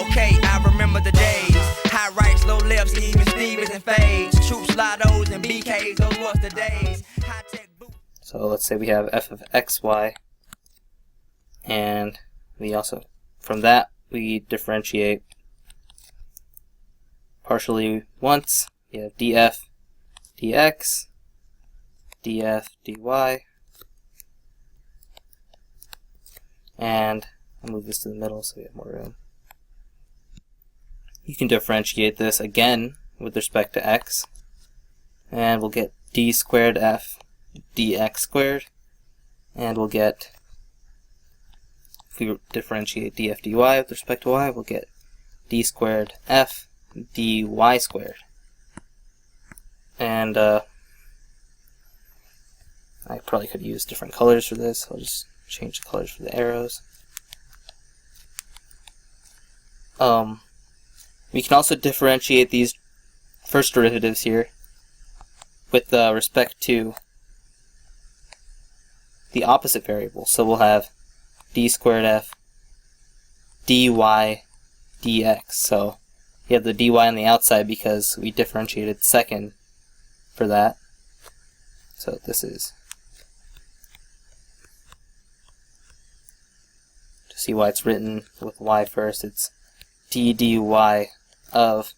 Okay, I remember the days. High rights, low lefts, even Stevens and fades. Troop slidos and BKs, those was the days. High tech boots. So let's say we have f of xy, and we also, from that, we differentiate partially once. We have df dx, df dy, and I'll move this to the middle so we have more room. You can differentiate this again with respect to x, and we'll get d squared f dx squared, and we'll get, if we differentiate df dy with respect to y, we'll get d squared f dy squared. And I probably could use different colors for this. I'll just change the colors for the arrows. We can also differentiate these first derivatives here with respect to the opposite variable. So we'll have d squared f dy dx. So you have the dy on the outside because we differentiated second for that. So this is, to see why it's written with y first, it's d dy of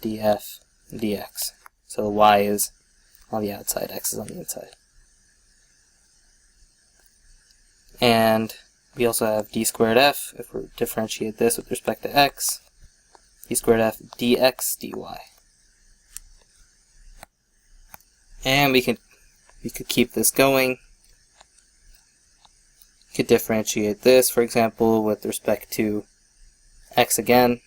df dx. So the y is on the outside, x is on the inside. And we also have d squared f, if we differentiate this with respect to x, d squared f dx dy. And we could keep this going. We could differentiate this, for example, with respect to x again.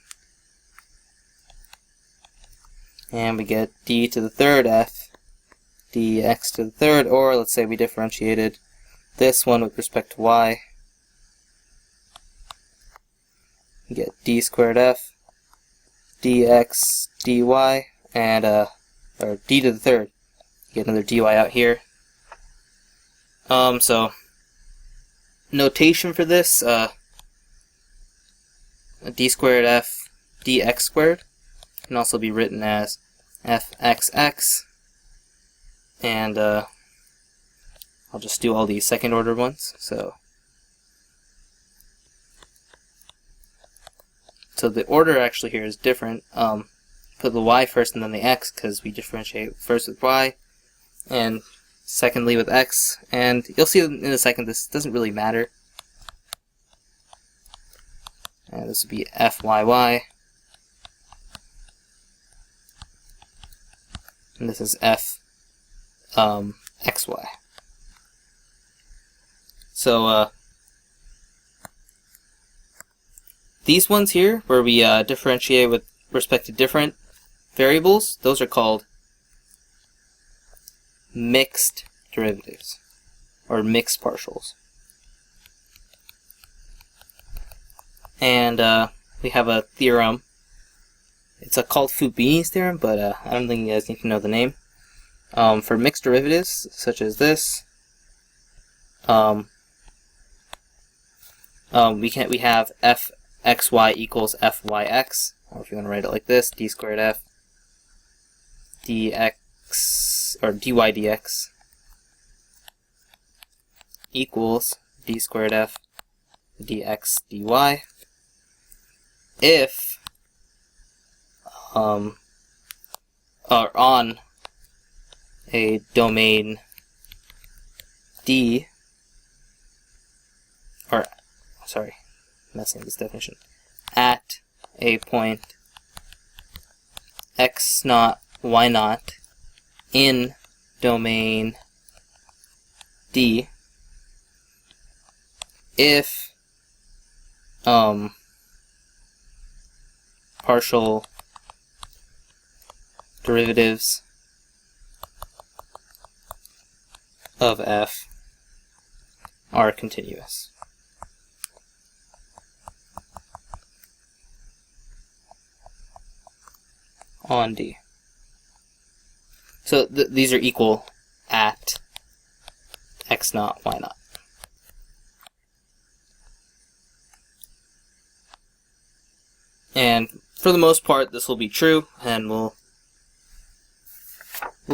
And we get d to the third f dx to the third, or let's say we differentiated this one with respect to y. We get d squared f dx dy, and or d to the third. Get another dy out here. So notation for this, d squared f dx squared can also be written as fxx, and I'll just do all these second order ones. So the order actually here is different. Put the y first and then the x because we differentiate first with y and secondly with x, and you'll see in a second this doesn't really matter. And this would be fyy, and this is xy. So these ones here, where we differentiate with respect to different variables, those are called mixed derivatives, or mixed partials. And we have a theorem. It's called Fubini's theorem, but I don't think you guys need to know the name. For mixed derivatives, such as this, we have fxy equals fyx, or if you want to write it like this, d squared f dx, or dy dx equals d squared f dx dy if or on a domain D, or sorry, messing with this definition, at a point x naught y naught in domain D if partial derivatives of f are continuous. On D. So these are equal at x naught, y naught. And for the most part, this will be true, and we'll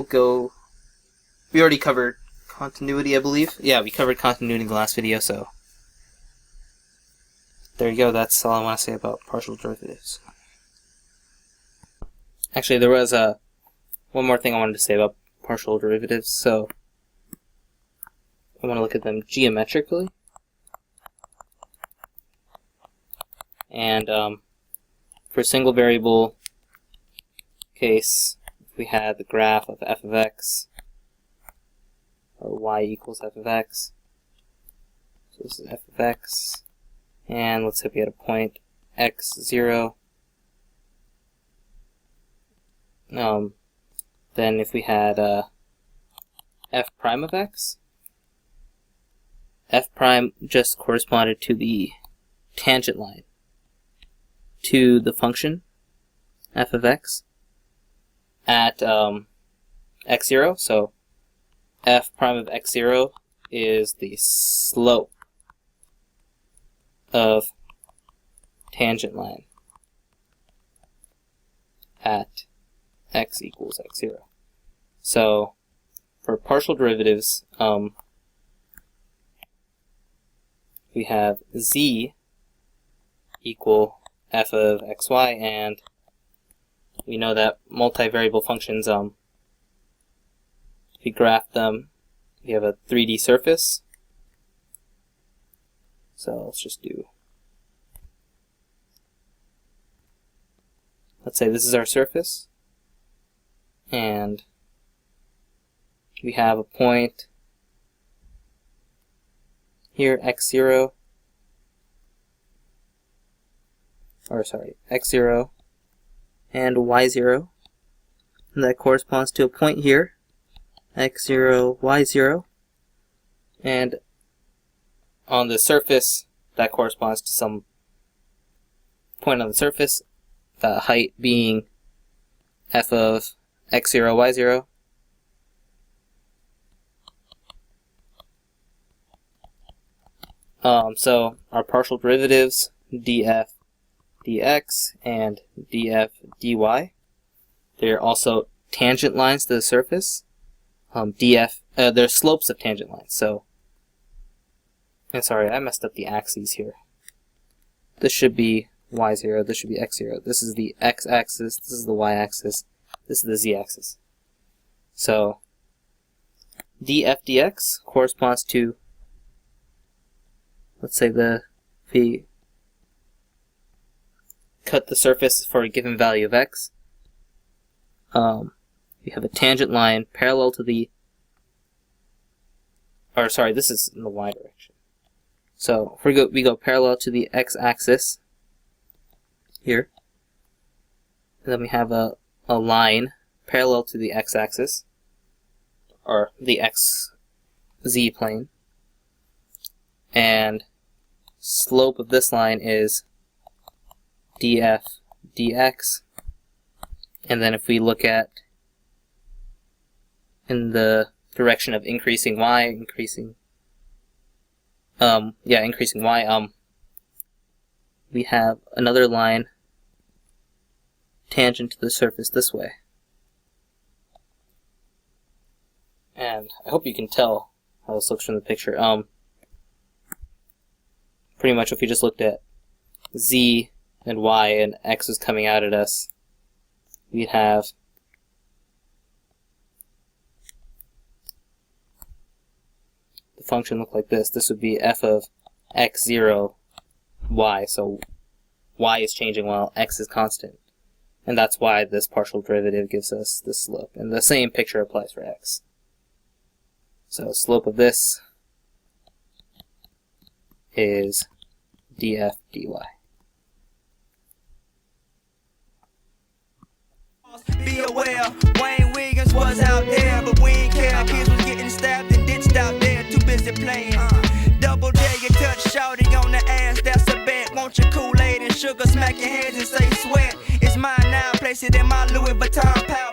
go. We already covered continuity, I believe. Yeah, we covered continuity in the last video, so there you go. That's all I want to say about partial derivatives. Actually, there was one more thing I wanted to say about partial derivatives. So I want to look at them geometrically. And for a single variable case, if we had the graph of f of x, or y equals f of x, so this is f of x, and let's say we had a point x0, then if we had f prime of x, f prime just corresponded to the tangent line to the function f of x at x0. So f prime of x0 is the slope of tangent line at x equals x0. So for partial derivatives, we have z equal f of xy, and we know that multivariable functions, if we graph them, we have a 3D surface. So let's just do, let's say this is our surface, and we have a point here, x0, or sorry, x0 and y0, and that corresponds to a point here, x0, y0, and on the surface that corresponds to some point on the surface, the height being f of x0, y0. So our partial derivatives, df dx and df dy, they're also tangent lines to the surface. They're slopes of tangent lines. So, and sorry, I messed up the axes here. This should be y0, this should be x0. This is the x-axis, this is the y-axis, this is the z-axis. So, df dx corresponds to, let's say if we cut the surface for a given value of x, we have a tangent line parallel to the, or sorry, this is in the y direction. So if we go parallel to the x-axis here, and then we have a line parallel to the x-axis, or the xz plane, and slope of this line is df dx. And then if we look at in the direction of increasing y, increasing y, we have another line tangent to the surface this way. And I hope you can tell how this looks from the picture. Pretty much if we just looked at z and y and x is coming out at us, we'd have the function look like this. This would be f of x0 y, so y is changing while x is constant. And that's why this partial derivative gives us this slope. And the same picture applies for x. So slope of this is df dy. Be aware, Wayne Wiggins was out there, but we ain't care. Kids was getting stabbed and ditched out there, too busy playing. Double dare you touch shawty on the ass, that's a bet. Want your Kool-Aid and sugar, smack your hands and say sweat. It's mine now, place it in my Louis Vuitton pouch.